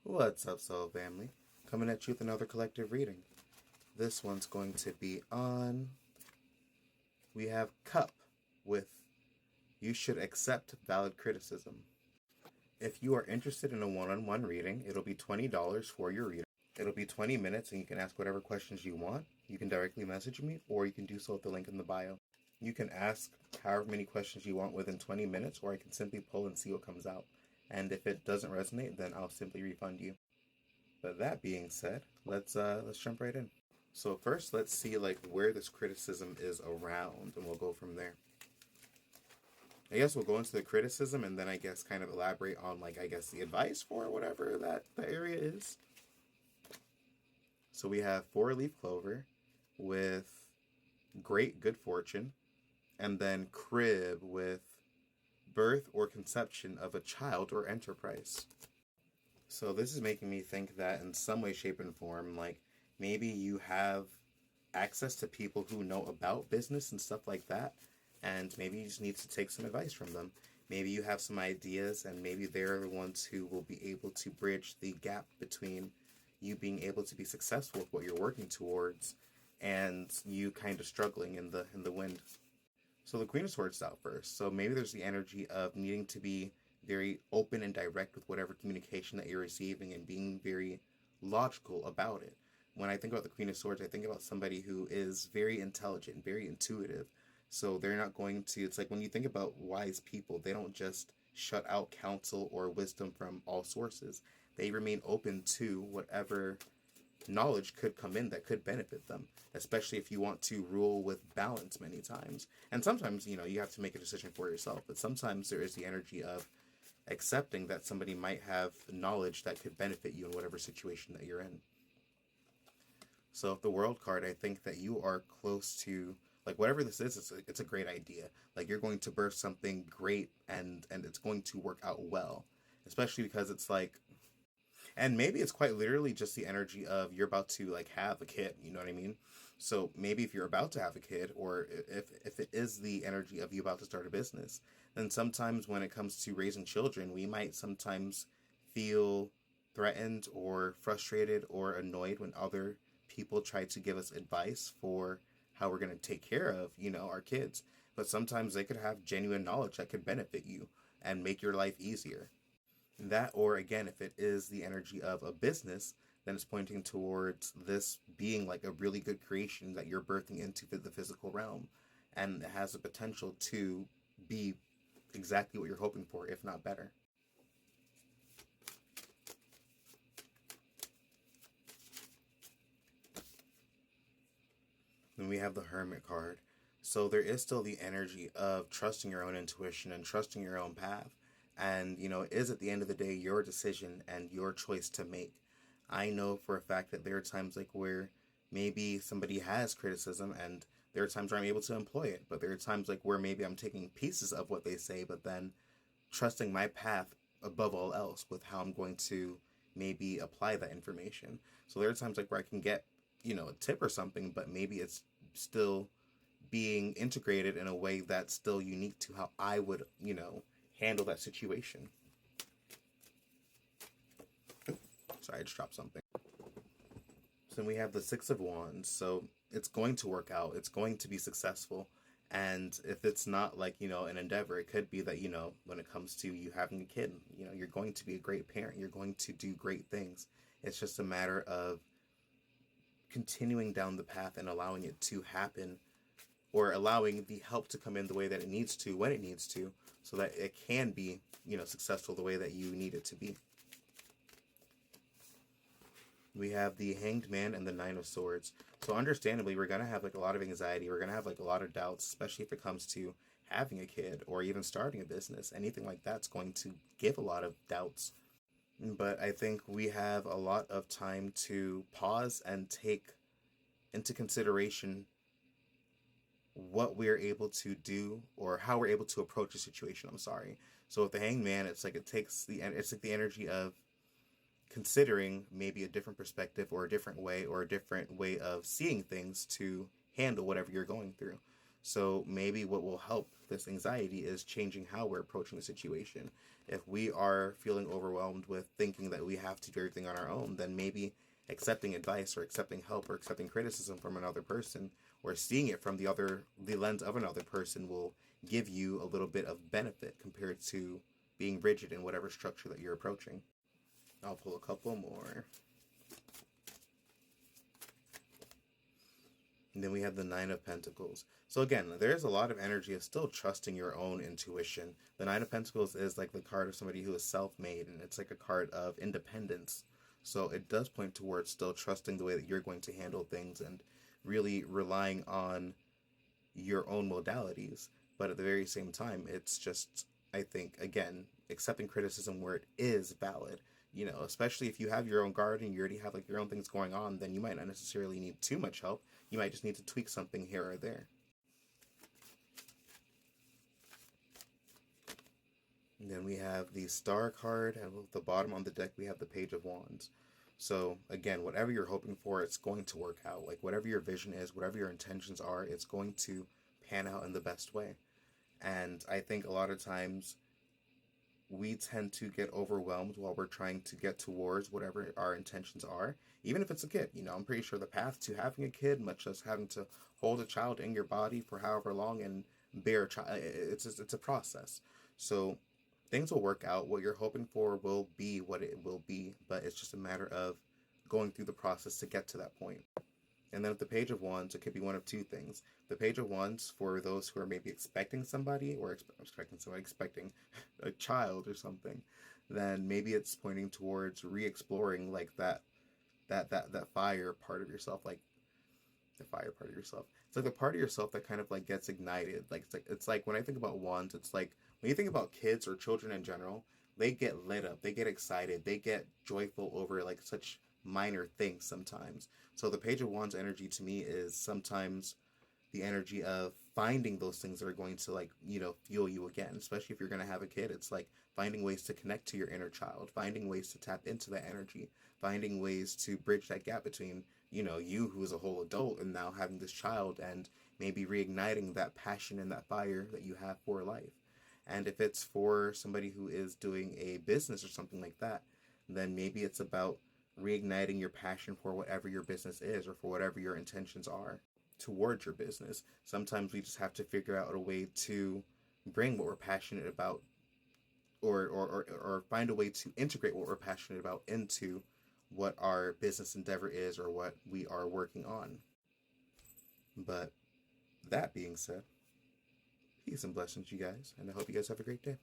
What's up, Soul Family? Coming at you with another collective reading. This one's going to be on. We have Cup with You Should Accept Valid Criticism. If you are interested in a one-on-one reading, it'll be $20 for your reading. It'll be 20 minutes and you can ask whatever questions you want. You can directly message me or you can do so at the link in the bio. You can ask however many questions you want within 20 minutes or I can simply pull and see what comes out. And if it doesn't resonate, then I'll simply refund you. But that being said, let's jump right in. So first, let's see where this criticism is around, and we'll go from there. I guess we'll go into the criticism, and then I guess kind of elaborate on the advice for whatever that the area is. So we have 4-leaf clover with great good fortune, and then crib with birth or conception of a child or enterprise. So this is making me think that in some way, shape, and form, maybe you have access to people who know about business and stuff like that, and maybe you just need to take some advice from them. Maybe you have some ideas, and maybe they're the ones who will be able to bridge the gap between you being able to be successful with what you're working towards and you kind of struggling in the wind. So the Queen of Swords is out first. So maybe there's the energy of needing to be very open and direct with whatever communication that you're receiving and being very logical about it. When I think about the Queen of Swords, I think about somebody who is very intelligent, very intuitive. So they're not going to, it's like when you think about wise people, they don't just shut out counsel or wisdom from all sources. They remain open to whatever knowledge could come in that could benefit them, especially if you want to rule with balance many times. And sometimes, you have to make a decision for yourself, but sometimes there is the energy of accepting that somebody might have knowledge that could benefit you in whatever situation that you're in. So if the World card, I think that you are close to, whatever this is, it's a great idea. You're going to birth something great and it's going to work out well, especially because it's and maybe it's quite literally just the energy of you're about to have a kid, you know what I mean? So maybe if you're about to have a kid, or if it is the energy of you about to start a business, then sometimes when it comes to raising children, we might sometimes feel threatened or frustrated or annoyed when other people try to give us advice for how we're going to take care of, our kids. But sometimes they could have genuine knowledge that could benefit you and make your life easier. That, or again, if it is the energy of a business, then it's pointing towards this being a really good creation that you're birthing into the physical realm. And it has the potential to be exactly what you're hoping for, if not better. Then we have the Hermit card. So there is still the energy of trusting your own intuition and trusting your own path. And, it is at the end of the day your decision and your choice to make. I know for a fact that there are times where maybe somebody has criticism and there are times where I'm able to employ it. But there are times where maybe I'm taking pieces of what they say, but then trusting my path above all else with how I'm going to maybe apply that information. So there are times where I can get, a tip or something, but maybe it's still being integrated in a way that's still unique to how I would, handle that situation. Sorry, I just dropped something. So then we have the Six of Wands. So it's going to work out. It's going to be successful. And if it's not an endeavor, it could be that, when it comes to you having a kid, you're going to be a great parent. You're going to do great things. It's just a matter of continuing down the path and allowing it to happen, or allowing the help to come in the way that it needs to, when it needs to, so that it can be, successful the way that you need it to be. We have the Hanged Man and the Nine of Swords. So understandably, we're going to have a lot of anxiety. We're going to have a lot of doubts, especially if it comes to having a kid or even starting a business. Anything like that's going to give a lot of doubts. But I think we have a lot of time to pause and take into consideration what we're able to do or how we're able to approach a situation. So with the Hanged Man, it's the energy of considering maybe a different perspective or a different way of seeing things to handle whatever you're going through. So maybe what will help this anxiety is changing how we're approaching the situation. If we are feeling overwhelmed with thinking that we have to do everything on our own, then maybe accepting advice or accepting help or accepting criticism from another person or seeing it from the lens of another person will give you a little bit of benefit compared to being rigid in whatever structure that you're approaching. I'll pull a couple more. And then we have the Nine of Pentacles. So again, there's a lot of energy of still trusting your own intuition. The Nine of Pentacles is like the card of somebody who is self-made, and it's like a card of independence. So it does point towards still trusting the way that you're going to handle things and really relying on your own modalities. But at the very same time, it's just, I think, again, accepting criticism where it is valid. Especially if you have your own garden, you already have like your own things going on, then you might not necessarily need too much help. You might just need to tweak something here or there. And then we have the Star card, and at the bottom on the deck we have the Page of Wands. So again, whatever you're hoping for, it's going to work out. Like whatever your vision is, whatever your intentions are, it's going to pan out in the best way. And I think a lot of times we tend to get overwhelmed while we're trying to get towards whatever our intentions are, even if it's a kid. I'm pretty sure the path to having a kid, much as having to hold a child in your body for however long and bear a child, it's a process. So things will work out. What you're hoping for will be what it will be, but it's just a matter of going through the process to get to that point. And then with the Page of Wands, it could be one of two things. The Page of Wands, for those who are maybe expecting somebody, or expecting a child or something, then maybe it's pointing towards re-exploring like that fire part of yourself, like the fire part of yourself. It's like the part of yourself that kind of like gets ignited. Like it's like when I think about wands, it's like when you think about kids or children in general, they get lit up, they get excited, they get joyful over like such minor things sometimes. So the Page of Wands energy to me is sometimes the energy of finding those things that are going to like, fuel you again, especially if you're going to have a kid. It's like finding ways to connect to your inner child, finding ways to tap into that energy, finding ways to bridge that gap between, you who is a whole adult and now having this child, and maybe reigniting that passion and that fire that you have for life. And if it's for somebody who is doing a business or something like that, then maybe it's about reigniting your passion for whatever your business is or for whatever your intentions are towards your business. Sometimes we just have to figure out a way to bring what we're passionate about, or find a way to integrate what we're passionate about into what our business endeavor is or what we are working on. But that being said, peace and blessings, you guys, and I hope you guys have a great day.